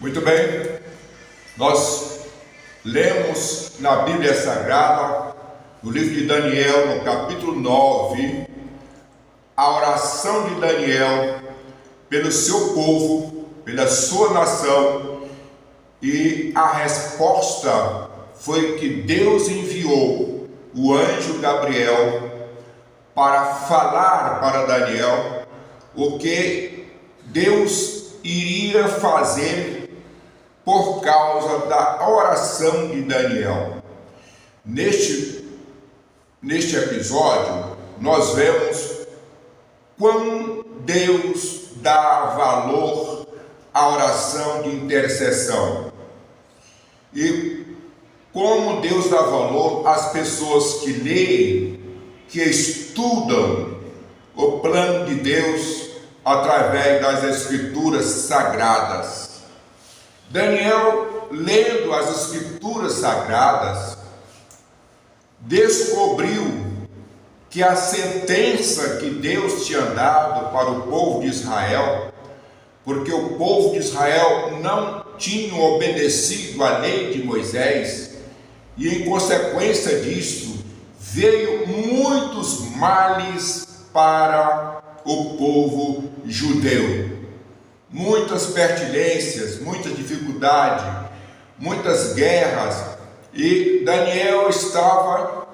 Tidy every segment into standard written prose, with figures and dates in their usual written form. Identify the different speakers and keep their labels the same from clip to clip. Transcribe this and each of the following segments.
Speaker 1: Muito bem, nós lemos na Bíblia Sagrada, no livro de Daniel, no capítulo 9, a oração de Daniel pelo seu povo, pela sua nação, e a resposta foi que Deus enviou o anjo Gabriel para falar para Daniel o que Deus iria fazer por causa da oração de Daniel. Neste episódio, nós vemos quão Deus dá valor à oração de intercessão e como Deus dá valor às pessoas que leem, que estudam o plano de Deus através das Escrituras Sagradas. Daniel, lendo as Escrituras Sagradas, descobriu que a sentença que Deus tinha dado para o povo de Israel, porque o povo de Israel não tinha obedecido à lei de Moisés, e em consequência disso, veio muitos males para o povo judeu. Muitas pestilências, muita dificuldade, muitas guerras, e Daniel estava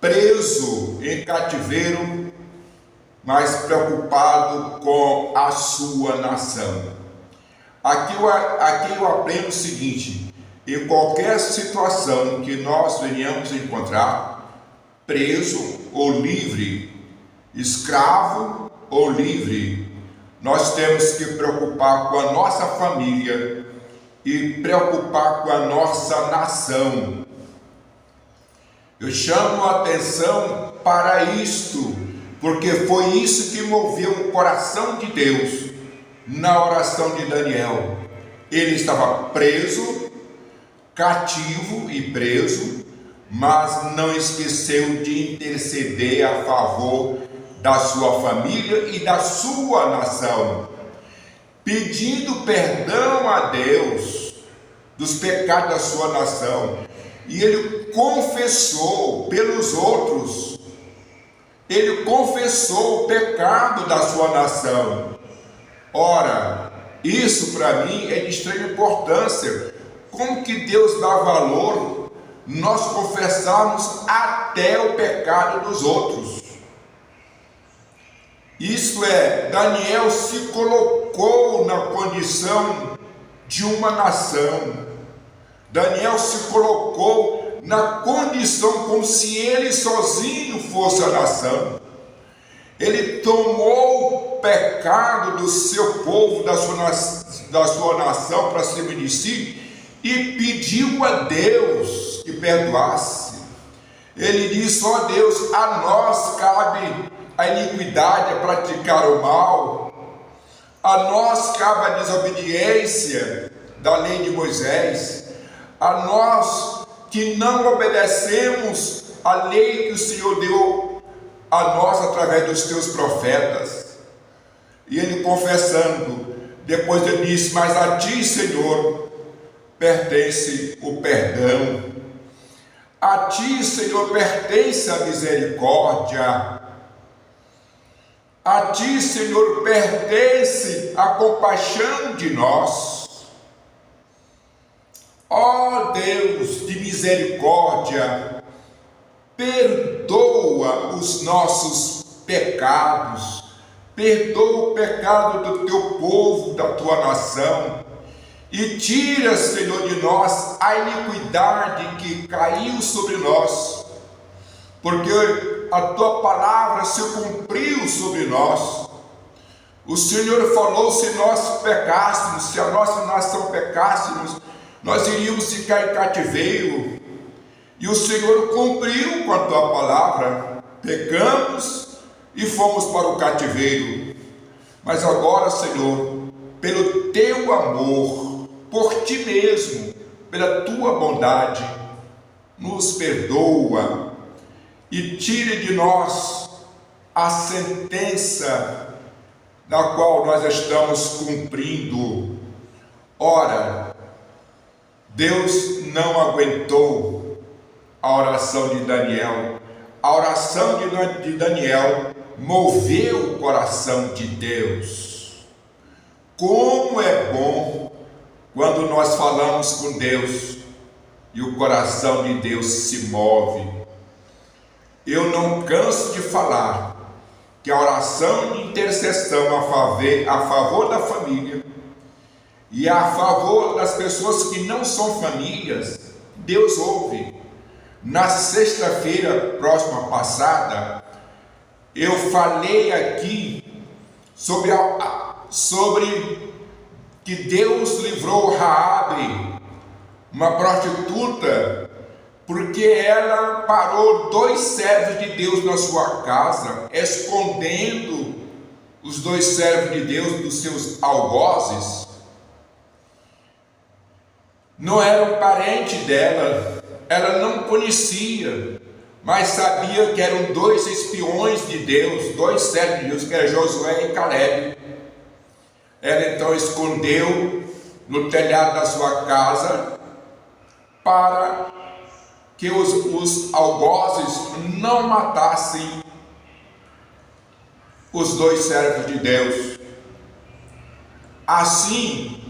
Speaker 1: preso em cativeiro, mas preocupado com a sua nação. Aqui eu aprendo o seguinte: em qualquer situação que nós venhamos encontrar, preso ou livre, escravo ou livre, nós temos que preocupar com a nossa família e preocupar com a nossa nação. Eu chamo a atenção para isto, porque foi isso que moveu o coração de Deus na oração de Daniel. Ele estava preso, cativo e preso, mas não esqueceu de interceder a favor da sua família e da sua nação, pedindo perdão a Deus dos pecados da sua nação. E ele confessou pelos outros, ele confessou o pecado da sua nação. Ora, isso para mim é de extrema importância. Como que Deus dá valor nós confessarmos até o pecado dos outros? Isto é, Daniel se colocou na condição de uma nação. Daniel se colocou na condição como se ele sozinho fosse a nação. Ele tomou o pecado do seu povo, da sua nação para cima de si e pediu a Deus que perdoasse. Ele disse: ó Deus, a nós cabe a iniquidade, a praticar o mal, a nós cabe a desobediência da lei de Moisés, a nós que não obedecemos a lei que o Senhor deu a nós através dos teus profetas. E ele confessando, depois ele disse: mas a ti, Senhor, pertence o perdão, a ti, Senhor, pertence a misericórdia, a ti, Senhor, pertence a compaixão de nós. Ó Deus de misericórdia, perdoa os nossos pecados, perdoa o pecado do teu povo, da tua nação, e tira, Senhor, de nós a iniquidade que caiu sobre nós, porque a tua palavra se cumpriu sobre nós. O Senhor falou: se nós pecássemos, se a nossa nação pecássemos, nós iríamos ficar em cativeiro. E o Senhor cumpriu com a tua palavra. Pecamos e fomos para o cativeiro. Mas agora, Senhor, pelo teu amor, por ti mesmo, pela tua bondade, nos perdoa e tire de nós a sentença da qual nós estamos cumprindo. Ora, Deus não aguentou a oração de Daniel. A oração de Daniel moveu o coração de Deus. Como é bom quando nós falamos com Deus e o coração de Deus se move. Eu não canso de falar que a oração de intercessão a favor da família e a favor das pessoas que não são famílias, Deus ouve. Na sexta-feira próxima passada, eu falei aqui sobre que Deus livrou Raabe, uma prostituta, porque ela parou 2 servos de Deus na sua casa, escondendo os 2 servos de Deus dos seus algozes. Não era um parente dela, ela não conhecia, mas sabia que eram 2 espiões de Deus, 2 servos de Deus, que eram Josué e Caleb. Ela então escondeu no telhado da sua casa para que os algozes não matassem os 2 servos de Deus. Assim,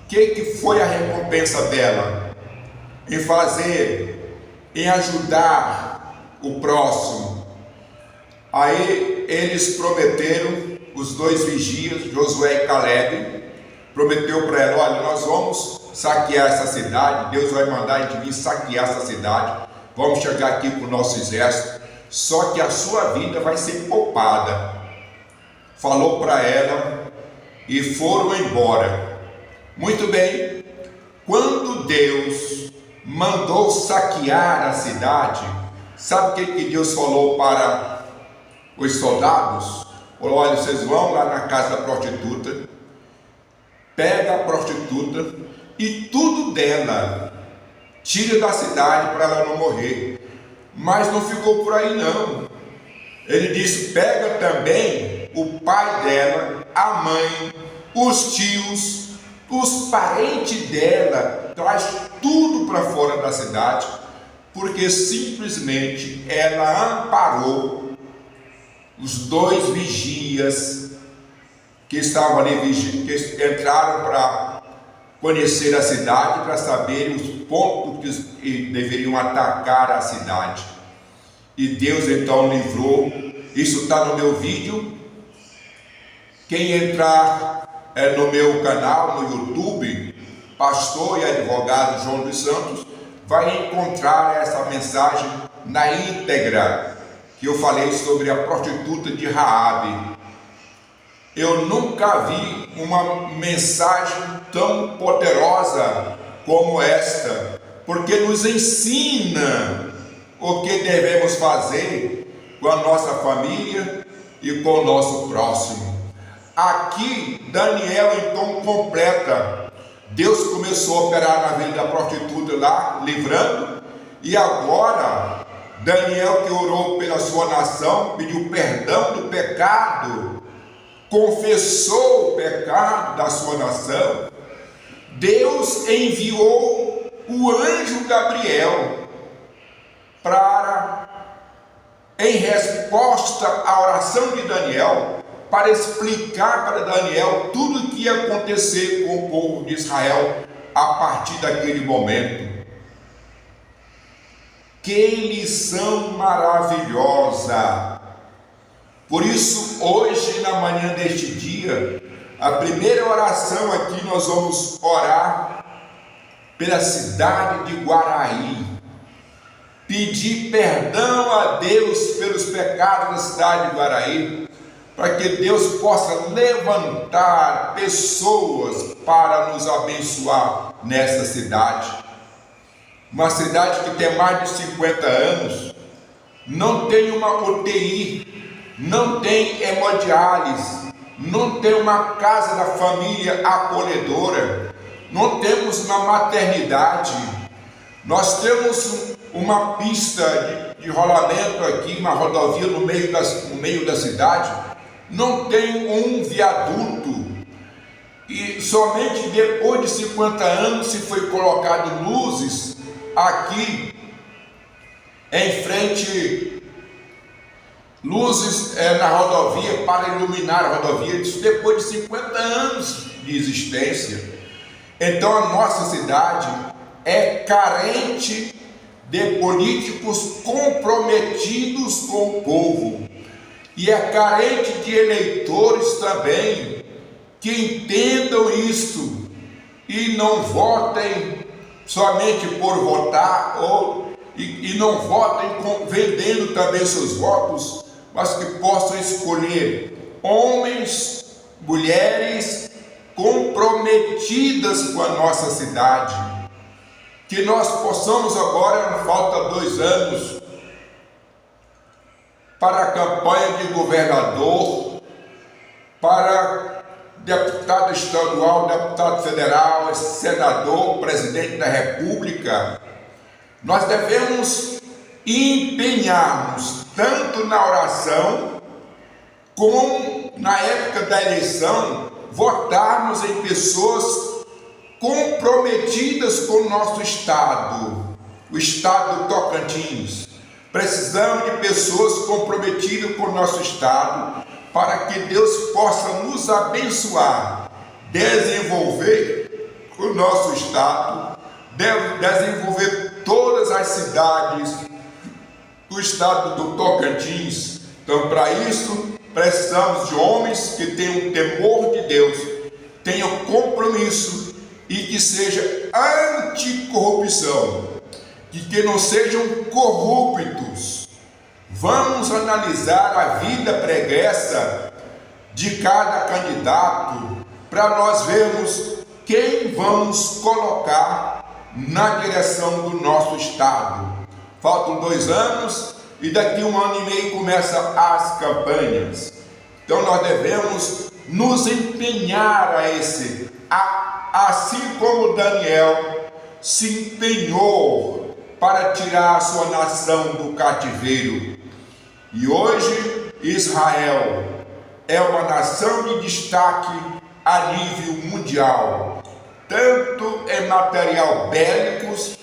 Speaker 1: o que foi a recompensa dela? Em ajudar o próximo. Aí eles prometeram, os 2 vigias, Josué e Caleb, prometeu para ela: olha, nós vamos saquear essa cidade, Deus vai mandar a gente vir saquear essa cidade, vamos chegar aqui com o nosso exército, só que a sua vida vai ser poupada. Falou para ela e foram embora. Muito bem, quando Deus mandou saquear a cidade, sabe o que Deus falou para os soldados? Falou: olha, vocês vão lá na casa da prostituta, pega a prostituta e tudo dela, tira da cidade para ela não morrer. Mas não ficou por aí não. Ele disse: pega também o pai dela, a mãe, os tios, os parentes dela, traz tudo para fora da cidade, porque simplesmente ela amparou os 2 vigias que estavam ali, que entraram para conhecer a cidade, para saber os pontos que deveriam atacar a cidade. E Deus então livrou. Isso está no meu vídeo. Quem entrar no meu canal no YouTube, pastor e advogado João dos Santos, vai encontrar essa mensagem na íntegra, que eu falei sobre a prostituta de Raabe. Eu nunca vi uma mensagem tão poderosa como esta, porque nos ensina o que devemos fazer com a nossa família e com o nosso próximo. Aqui Daniel então completa. Deus começou a operar na vida da prostituta lá, livrando, e agora Daniel, que orou pela sua nação, pediu perdão do pecado, confessou o pecado da sua nação. Deus enviou o anjo Gabriel em resposta à oração de Daniel, para explicar para Daniel tudo o que ia acontecer com o povo de Israel a partir daquele momento. Que lição maravilhosa! Por isso, hoje, na manhã deste dia, a primeira oração aqui, nós vamos orar pela cidade de Guaraí, pedir perdão a Deus pelos pecados da cidade de Guaraí, para que Deus possa levantar pessoas para nos abençoar nessa cidade. Uma cidade que tem mais de 50 anos, não tem uma UTI, não tem hemodiálise, não tem uma casa da família acolhedora, não temos uma maternidade. Nós temos uma pista de rolamento aqui, uma rodovia no meio da cidade, não tem um viaduto. E somente depois de 50 anos se foi colocado luzes aqui em frente, luzes na rodovia para iluminar a rodovia, isso depois de 50 anos de existência. Então a nossa cidade é carente de políticos comprometidos com o povo e é carente de eleitores também que entendam isto e não votem somente por votar e não votem vendendo também seus votos, mas que possam escolher homens, mulheres comprometidas com a nossa cidade. Que nós possamos agora, falta 2 anos para a campanha de governador, para deputado estadual, deputado federal, senador, presidente da República. Nós devemos empenhar-nos tanto na oração como na época da eleição, votarmos em pessoas comprometidas com o nosso estado, o estado do Tocantins. Precisamos de pessoas comprometidas com o nosso estado, para que Deus possa nos abençoar, desenvolver o nosso estado, desenvolver todas as cidades do estado do Tocantins. Então, para isso, precisamos de homens que tenham temor de Deus, tenham compromisso e que seja anticorrupção, que não sejam corruptos. Vamos analisar a vida pregressa de cada candidato para nós vermos quem vamos colocar na direção do nosso estado. Faltam 2 anos e daqui 1 ano e meio começam as campanhas. Então nós devemos nos empenhar assim como Daniel se empenhou para tirar a sua nação do cativeiro. E hoje Israel é uma nação de destaque a nível mundial, tanto em material bélicos,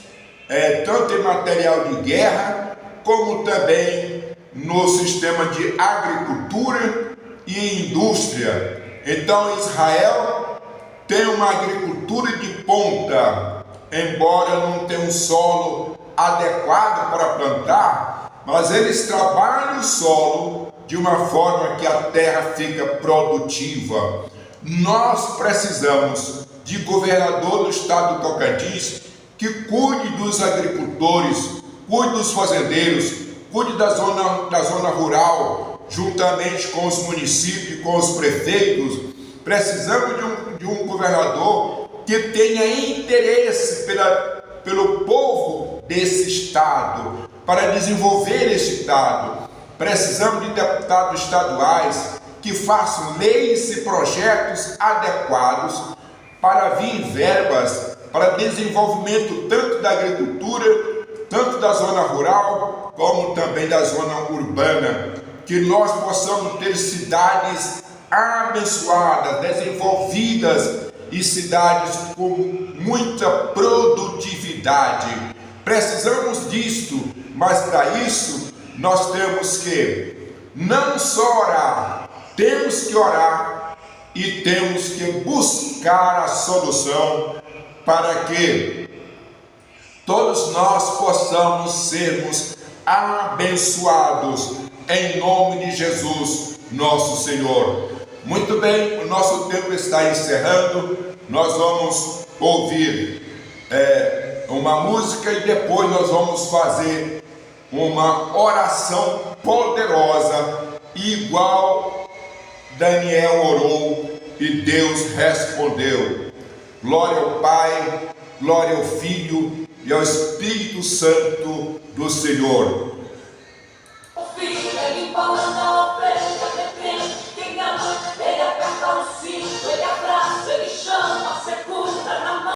Speaker 1: tanto em material de guerra, como também no sistema de agricultura e indústria. Então Israel tem uma agricultura de ponta, embora não tenha um solo adequado para plantar, mas eles trabalham o solo de uma forma que a terra fica produtiva. Nós precisamos de governador do estado do Tocantins que cuide dos agricultores, cuide dos fazendeiros, cuide da zona rural, juntamente com os municípios, com os prefeitos. Precisamos de um governador que tenha interesse pelo povo desse estado, para desenvolver esse estado. Precisamos de deputados estaduais que façam leis e projetos adequados para vir verbas para desenvolvimento tanto da agricultura, tanto da zona rural, como também da zona urbana. Que nós possamos ter cidades abençoadas, desenvolvidas e cidades com muita produtividade. Precisamos disto, mas para isso nós temos que não só orar, temos que orar e temos que buscar a solução para que todos nós possamos sermos abençoados em nome de Jesus, nosso Senhor. Muito bem, o nosso tempo está encerrando. Nós vamos ouvir uma música e depois nós vamos fazer uma oração poderosa, igual Daniel orou e Deus respondeu. Glória ao Pai, glória ao Filho e ao Espírito Santo do Senhor.
Speaker 2: O filho, ele falando a oferta, depende quem ama, ele aperta o cinto, ele abraça, ele chama, secura.